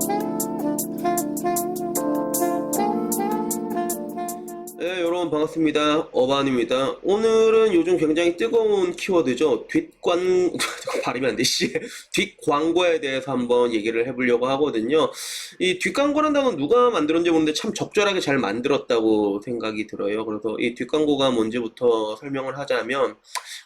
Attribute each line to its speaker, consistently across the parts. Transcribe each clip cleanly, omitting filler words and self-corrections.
Speaker 1: 네, 여러분 반갑습니다. 어반입니다. 오늘은 요즘 굉장히 뜨거운 키워드죠. 발음이 안 돼, 씨. 뒷광고에 대해서 한번 얘기를 해보려고 하거든요. 이 뒷광고란 단어는 누가 만들었는지 모르는데 참 적절하게 잘 만들었다고 생각이 들어요. 그래서 이 뒷광고가 뭔지부터 설명을 하자면,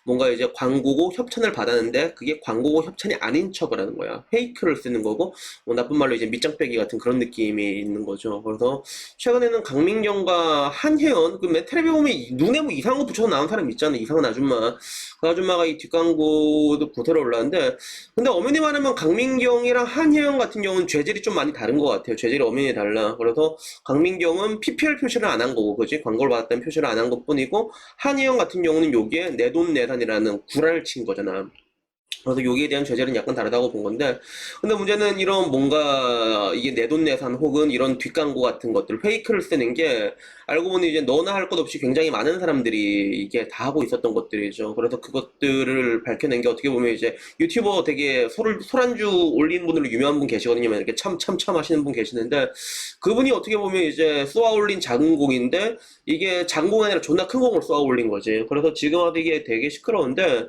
Speaker 1: 뭔가 이제 광고고 협찬을 받았는데 그게 광고고 협찬이 아닌 척을 하는 거야. 페이크를 쓰는 거고, 뭐 나쁜 말로 이제 밑장빼기 같은 그런 느낌이 있는 거죠. 그래서 최근에는 강민경과 한혜연, 그 텔레비 보면 눈에 뭐 이상한 거 붙여서 나온 사람 있잖아. 이상한 아줌마. 그 아줌마가 이 뒷광고도 보태러 올라왔는데, 근데 엄연히 말하면 강민경이랑 한혜연 같은 경우는 죄질이 좀 많이 다른 것 같아요. 죄질이 엄연히 달라. 그래서 강민경은 PPL 표시를 안 한 거고, 그지? 광고를 받았다는 표시를 안 한 것 뿐이고, 한혜연 같은 경우는 여기에 내돈내산이라는 구라를 친 거잖아. 그래서 여기에 대한 죄질은 약간 다르다고 본 건데, 근데 문제는 이런 뭔가 이게 내돈내산 혹은 이런 뒷광고 같은 것들 페이크를 쓰는 게, 알고 보니 이제 너나 할 것 없이 굉장히 많은 사람들이 이게 다 하고 있었던 것들이죠. 그래서 그것들을 밝혀낸 게, 어떻게 보면 이제 유튜버 되게 소란주 올린 분으로 유명한 분 계시거든요. 이렇게 참 하시는 분 계시는데, 그분이 어떻게 보면 이제 쏘아 올린 작은 공인데, 이게 작은 공이 아니라 존나 큰 공을 쏘아 올린 거지. 그래서 지금 와도 이게 되게 시끄러운데,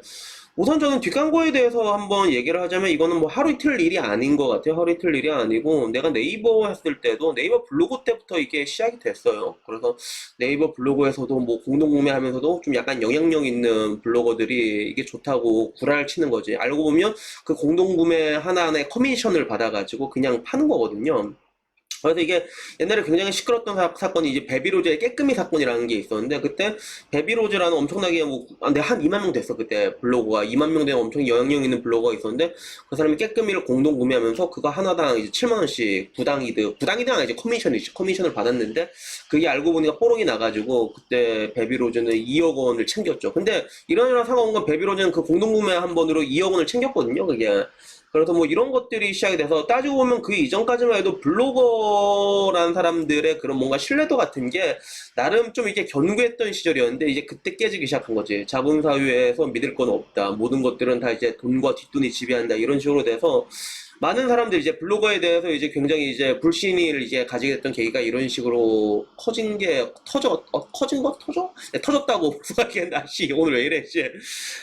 Speaker 1: 우선 저는 뒷광고에 대해서 한번 얘기를 하자면, 이거는 뭐 하루 이틀 일이 아닌 것 같아요. 하루 이틀 일이 아니고, 내가 네이버 했을 때도 네이버 블로그 때부터 이게 시작이 됐어요. 그래서 네이버 블로그에서도 뭐 공동구매하면서도 좀 약간 영향력 있는 블로거들이 이게 좋다고 구라를 치는 거지. 알고 보면 그 공동구매 하나하나에 커미션을 받아가지고 그냥 파는 거거든요. 그래서 이게 옛날에 굉장히 시끄럽던 사건이 이제 베비로즈의 깨끔이 사건이라는 게 있었는데, 그때 베비로즈라는 엄청나게 한 2만 명 됐어. 그때 블로거가 2만 명 된 엄청 영향력 있는 블로거가 있었는데, 그 사람이 깨끔이를 공동 구매하면서 그거 하나당 이제 7만 원씩 부당이득 아니지, 커미션을 받았는데, 그게 알고 보니까 뽀록이 나가지고 그때 베비로즈는 2억 원을 챙겼죠. 근데 이런 상황인 건, 베비로즈는 그 공동 구매 한 번으로 2억 원을 챙겼거든요. 그게. 그래서 뭐 이런 것들이 시작이 돼서, 따지고 보면 그 이전까지만 해도 블로거라는 사람들의 그런 뭔가 신뢰도 같은 게 나름 좀 이렇게 견고했던 시절이었는데, 이제 그때 깨지기 시작한 거지. 자본 사회에서 믿을 건 없다. 모든 것들은 다 이제 돈과 뒷돈이 지배한다. 이런 식으로 돼서 많은 사람들이 이제 블로거에 대해서 이제 굉장히 이제 불신을 이제 가지게 됐던 계기가 이런 식으로 커진 게, 커진 거? 네, 터졌다고 생각했는데, 아씨, 오늘 왜 이래, 씨.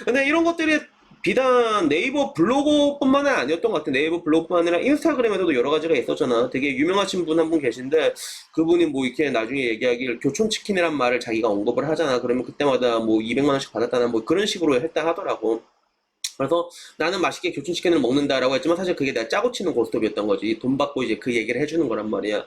Speaker 1: 근데 이런 것들이 비단 네이버 블로그뿐만은 아니었던 것 같아. 네이버 블로그뿐만 아니라 인스타그램에서도 여러 가지가 있었잖아. 되게 유명하신 분 한 분 계신데, 그분이 뭐 이렇게 나중에 얘기하길 교촌치킨이란 말을 자기가 언급을 하잖아. 그러면 그때마다 뭐 200만 원씩 받았다나 뭐 그런 식으로 했다 하더라고. 그래서 나는 맛있게 교촌치킨을 먹는다라고 했지만, 사실 그게 내가 짜고 치는 고스톱이었던 거지. 돈 받고 이제 그 얘기를 해주는 거란 말이야.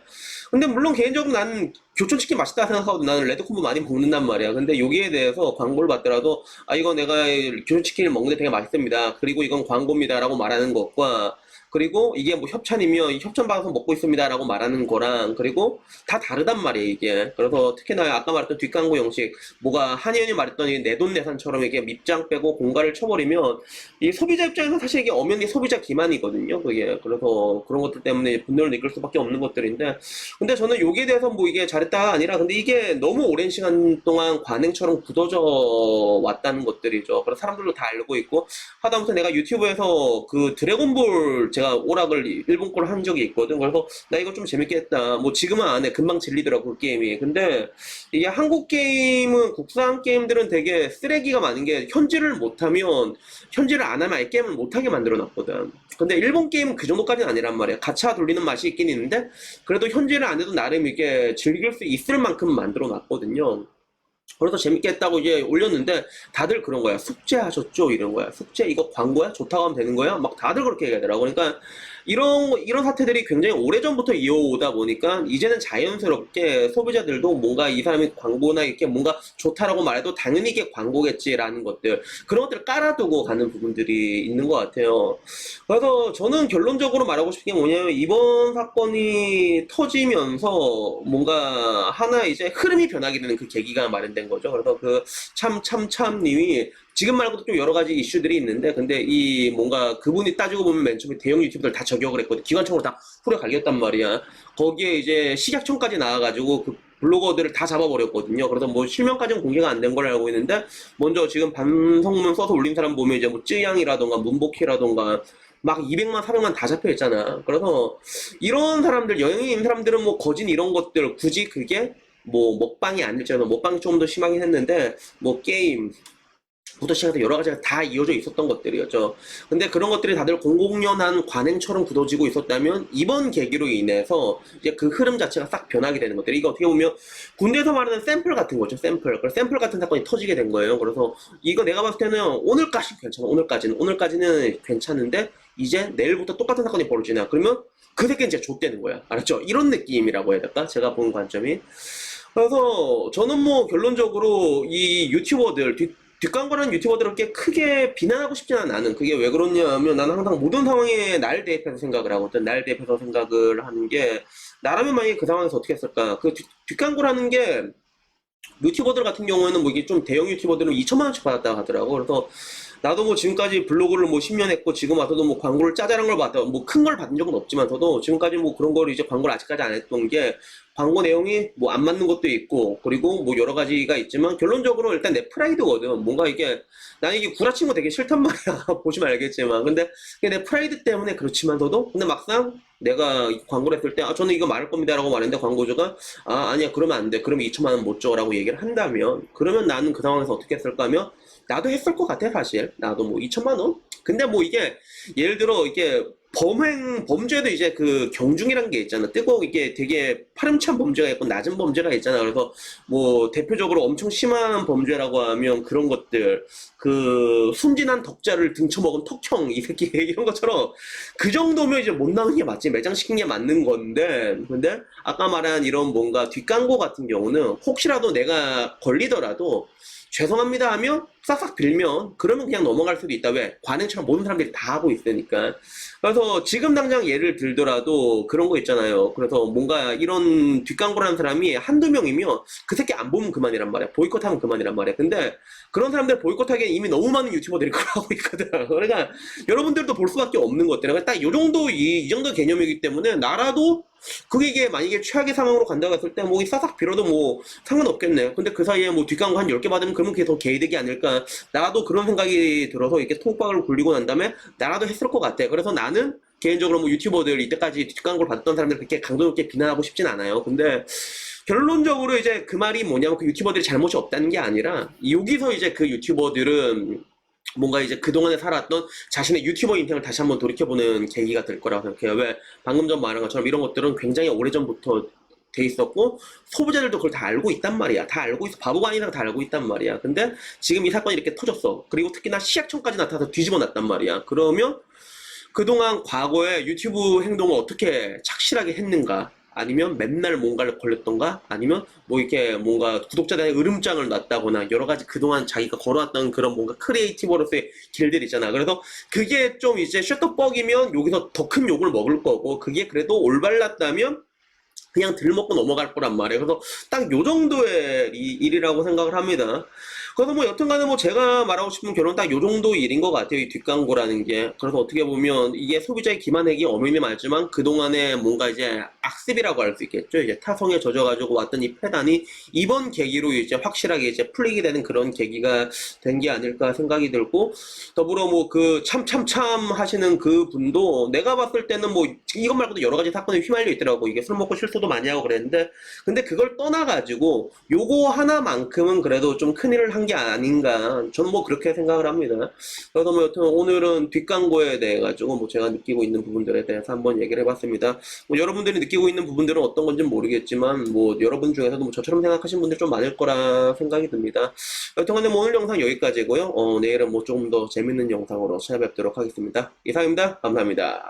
Speaker 1: 근데 물론 개인적으로 나는 교촌치킨 맛있다 생각하고 나는 레드콤보 많이 먹는단 말이야. 근데 여기에 대해서 광고를 받더라도, 아, 이거 내가 교촌치킨을 먹는데 되게 맛있습니다, 그리고 이건 광고입니다라고 말하는 것과, 그리고 이게 뭐 협찬이면 협찬 받아서 먹고 있습니다라고 말하는 거랑, 그리고 다 다르단 말이야 이게. 그래서 특히나 아까 말했던 뒷광고 형식, 뭐가 한의원이 말했던 이 내돈내산처럼 이게 밑장 빼고 공갈을 쳐버리면, 이 소비자 입장에서 사실 이게 엄연히 소비자 기만이거든요. 그게. 그래서 그런 것들 때문에 분노를 느낄 수밖에 없는 것들인데, 근데 저는 여기에 대해서 뭐 이게 잘했다가 아니라, 근데 이게 너무 오랜 시간 동안 관행처럼 굳어져 왔다는 것들이죠. 그래서 사람들도 다 알고 있고, 하다못해 내가 유튜브에서 그 드래곤볼 제가 오락을 일본 걸 한 적이 있거든. 그래서 나 이거 좀 재밌게 했다. 뭐 지금은 안 해. 금방 질리더라고 그 게임이. 근데 이게 한국 게임은, 국산 게임들은 되게 쓰레기가 많은 게, 현질을 안 하면 아예 게임을 못하게 만들어 놨거든. 근데 일본 게임은 그 정도까지는 아니란 말이야. 가차 돌리는 맛이 있긴 있는데, 그래도 현질을 안 해도 나름 이게 즐길 수 있을 만큼 만들어 놨거든요. 그래서 재밌게 했다고 이제 올렸는데, 다들 그런 거야. 숙제하셨죠? 이런 거야. 숙제 이거 광고야? 좋다고 하면 되는 거야? 막 다들 그렇게 얘기하더라고. 그러니까 이런 사태들이 굉장히 오래전부터 이어오다 보니까, 이제는 자연스럽게 소비자들도 뭔가 이 사람이 광고나 이렇게 뭔가 좋다라고 말해도 당연히 이게 광고겠지라는 것들, 그런 것들을 깔아두고 가는 부분들이 있는 것 같아요. 그래서 저는 결론적으로 말하고 싶은 게 뭐냐면, 이번 사건이 터지면서 뭔가 하나 이제 흐름이 변하게 되는 그 계기가 마련된 거죠. 그래서 그 참참참님이, 지금 말고도 좀 여러 가지 이슈들이 있는데, 근데 이 뭔가 그분이 따지고 보면 맨 처음에 대형 유튜브들 다 저격을 했거든. 기관총으로 다 후려 갈겼단 말이야. 거기에 이제 식약청까지 나와가지고 그 블로거들을 다 잡아버렸거든요. 그래서 뭐 실명까지는 공개가 안 된 걸 알고 있는데, 먼저 지금 반성문 써서 올린 사람 보면 이제 뭐 쯔양이라던가 문복희라던가 막 200만, 400만 다 잡혀 있잖아. 그래서 이런 사람들, 영향이 있는 사람들은 뭐 거진 이런 것들 굳이 그게 뭐 먹방이 아닐지라도 먹방이 조금 더 심하긴 했는데 뭐 게임 부터 시작해서 여러 가지가 다 이어져 있었던 것들이었죠. 근데 그런 것들이 다들 공공연한 관행처럼 굳어지고 있었다면 이번 계기로 인해서 이제 그 흐름 자체가 싹 변하게 되는 것들. 이거 어떻게 보면 군대에서 말하는 샘플 같은 거죠. 샘플. 그 샘플 같은 사건이 터지게 된 거예요. 그래서 이거 내가 봤을 때는 오늘까지 괜찮아. 오늘까지는 괜찮은데 이제 내일부터 똑같은 사건이 벌어지나. 그러면 그 새끼는 진짜 좆되는 거야. 알았죠? 이런 느낌이라고 해야 될까? 제가 본 관점이. 그래서 저는 뭐 결론적으로 이 유튜버들 뒷광고라는 유튜버들을 꽤 크게 비난하고 싶지는 않은. 그게 왜 그러냐면 나는 항상 모든 상황에 날 대입해서 생각을 하거든. 날 대입해서 생각을 하는 게 나라면 만약에 그 상황에서 어떻게 했을까. 그 뒷광고라는 게 유튜버들 같은 경우에는 뭐 이게 좀 대형 유튜버들은 2천만 원씩 받았다고 하더라고. 그래서 나도 뭐 지금까지 블로그를 뭐 10년 했고 지금 와서도 뭐 광고를 짜잘한 걸 받아 뭐 큰 걸 받은 적은 없지만서도 지금까지 뭐 그런 걸 이제 광고를 아직까지 안 했던 게 광고 내용이 뭐 안 맞는 것도 있고 그리고 뭐 여러 가지가 있지만 결론적으로 일단 내 프라이드거든. 뭔가 이게 나는 이게 구라친 거 되게 싫단 말이야. 보시면 알겠지만 근데 내 프라이드 때문에 그렇지만서도 근데 막상 내가 광고를 했을 때 저는 이거 말할 겁니다 라고 말했는데 광고주가 아니야 그러면 안 돼. 그러면 2천만 원 못 줘 라고 얘기를 한다면 그러면 나는 그 상황에서 어떻게 했을까 하면 나도 했을 것 같아 사실. 나도 뭐 2천만 원? 근데 뭐 이게 예를 들어 이게 범죄도 이제 그 경중이란 게 있잖아. 뜨거워 이게 되게 파렴치한 범죄가 있고 낮은 범죄가 있잖아. 그래서 뭐 대표적으로 엄청 심한 범죄라고 하면 그런 것들 그 순진한 덕자를 등쳐먹은 턱형 이 새끼 이런 것처럼 그 정도면 이제 못 나오는 게 맞지. 매장시킨 게 맞는 건데 근데 아까 말한 이런 뭔가 뒷광고 같은 경우는 혹시라도 내가 걸리더라도 죄송합니다 하면 싹싹 빌면 그러면 그냥 넘어갈 수도 있다. 왜? 관행처럼 모든 사람들이 다 하고 있으니까. 그래서 지금 당장 예를 들더라도 그런 거 있잖아요. 그래서 뭔가 이런 뒷광고라는 사람이 한두 명이면 그 새끼 안 보면 그만이란 말이야. 보이콧하면 그만이란 말이야. 근데 그런 사람들 보이콧하기엔 이미 너무 많은 유튜버들이 그걸 하고 있거든. 그러니까 여러분들도 볼 수밖에 없는 것들. 그러니까 딱 이 정도 이 정도 개념이기 때문에 나라도 그게 이게 만약에 최악의 상황으로 간다고 했을 때 뭐 싸싹 빌어도 뭐 상관없겠네. 근데 그 사이에 뭐 뒷광고 한 10개 받으면 그러면 그게 더 개이득이 아닐까. 나도 그런 생각이 들어서 이렇게 통박을 굴리고 난 다음에 나라도 했을 것 같아. 그래서 나는 개인적으로 뭐 유튜버들 이때까지 뒷광고를 받았던 사람들 그렇게 강도 높게 비난하고 싶진 않아요. 근데 결론적으로 이제 그 말이 뭐냐면 그 유튜버들이 잘못이 없다는 게 아니라 여기서 이제 그 유튜버들은 뭔가 이제 그동안에 살았던 자신의 유튜버 인생을 다시 한번 돌이켜보는 계기가 될 거라고 생각해요. 왜 방금 전 말한 것처럼 이런 것들은 굉장히 오래전부터 돼 있었고 소비자들도 그걸 다 알고 있단 말이야. 다 알고 있어. 바보가 아니라 다 알고 있단 말이야. 근데 지금 이 사건이 이렇게 터졌어. 그리고 특히나 시약청까지 나타나서 뒤집어 놨단 말이야. 그러면 그동안 과거에 유튜브 행동을 어떻게 착실하게 했는가? 아니면 맨날 뭔가를 걸렸던가? 아니면 뭐 이렇게 뭔가 구독자들의 으름장을 놨다거나 여러 가지 그동안 자기가 걸어왔던 그런 뭔가 크리에이티브로서의 길들 있잖아. 그래서 그게 좀 이제 셔터벅이면 여기서 더 큰 욕을 먹을 거고 그게 그래도 올바랐다면 그냥 들먹고 넘어갈 거란 말이에요. 그래서 딱 요 정도의 일이라고 생각을 합니다. 그래서 뭐 여튼간에 뭐 제가 말하고 싶은 결론은 딱 요 정도 일인 것 같아요. 이 뒷광고라는 게. 그래서 어떻게 보면 이게 소비자의 기만액이 어밀리 말지만 그동안에 뭔가 이제 악습이라고 할 수 있겠죠. 이제 타성에 젖어가지고 왔던 이 패단이 이번 계기로 이제 확실하게 이제 풀리게 되는 그런 계기가 된 게 아닐까 생각이 들고 더불어 뭐 그 참 하시는 그 분도 내가 봤을 때는 뭐 이것 말고도 여러 가지 사건에 휘말려 있더라고. 이게 술 먹고 실수도 많이 하고 그랬는데 근데 그걸 떠나가지고 요거 하나만큼은 그래도 좀 큰일을 한 게 아닌가 저는 뭐 그렇게 생각을 합니다. 그래서 뭐 여튼 오늘은 뒷광고에 대해 가지고 뭐 제가 느끼고 있는 부분들에 대해서 한번 얘기를 해봤습니다. 뭐 여러분들이 느끼고 있는 부분들은 어떤 건지 모르겠지만 뭐 여러분 중에서도 뭐 저처럼 생각하시는 분들 좀 많을 거라 생각이 듭니다. 여튼간에 뭐 오늘 영상 여기까지고요. 내일은 뭐 조금 더 재밌는 영상으로 찾아뵙도록 하겠습니다. 이상입니다. 감사합니다.